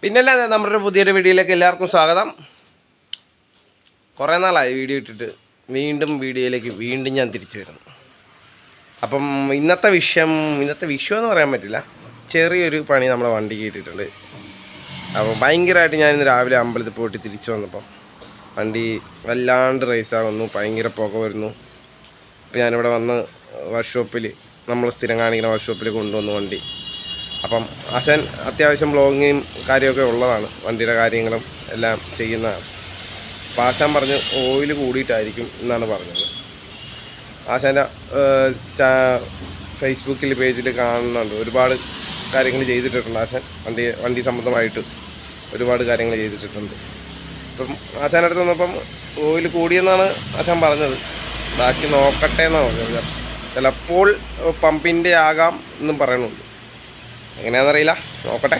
പിന്നല്ല നമ്മുടെ പുതിയൊരു വീഡിയോയിലേക്ക് എല്ലാവർക്കും സ്വാഗതം. കുറേ നാളായി വീഡിയോ ഇട്ടിട്ട് വീഡിയോയിലേക്ക് ഞാൻ തിരിച്ചു വരുന്നു. അപ്പം ഇന്നത്തെ വിഷയം എന്ന് പറയാൻ പറ്റില്ല, ചെറിയൊരു പണി നമ്മളെ വണ്ടിക്ക് ഇട്ടിട്ടുണ്ട്. അപ്പോൾ ഭയങ്കരമായിട്ട് ഞാനിന്ന് രാവിലെ അമ്പലത്തിൽ പോയിട്ട് തിരിച്ചു വന്നപ്പം വണ്ടി വല്ലാണ്ട് റേസാകുന്നു, ഭയങ്കര പുക വരുന്നു. അപ്പോൾ ഞാനിവിടെ വന്ന് വർക്ക്ഷോപ്പിൽ, നമ്മൾ സ്ഥിരം കാണിക്കുന്ന വർക്ക്ഷോപ്പിൽ കൊണ്ടുവന്നു വണ്ടി. അപ്പം ആശാൻ അത്യാവശ്യം ബ്ലോഗിങ്ങും കാര്യമൊക്കെ ഉള്ളതാണ്, വണ്ടിയുടെ കാര്യങ്ങളും എല്ലാം ചെയ്യുന്നതാണ്. അപ്പോൾ ആശാൻ പറഞ്ഞ് ഓയിൽ കൂടിയിട്ടായിരിക്കും എന്നാണ് പറഞ്ഞത്. ആശാൻ്റെ ഫേസ്ബുക്കിൽ പേജിൽ കാണുന്നുണ്ട്, ഒരുപാട് കാര്യങ്ങൾ ചെയ്തിട്ടുണ്ട് ആശാൻ. വണ്ടി സംബന്ധമായിട്ട് ഒരുപാട് കാര്യങ്ങൾ ചെയ്തിട്ടുണ്ട്. അപ്പം ആശാൻ്റെ അടുത്ത് വന്നപ്പം ഓയിൽ കൂടിയെന്നാണ് ആശാൻ പറഞ്ഞത്. ബാക്കി നോക്കട്ടെ എന്നാണ് പറഞ്ഞത്. ചിലപ്പോൾ പമ്പിൻ്റെ ആകാം എന്നും പറയുന്നുണ്ട്, എങ്ങനെയാണെന്നറിയില്ല, നോക്കട്ടെ.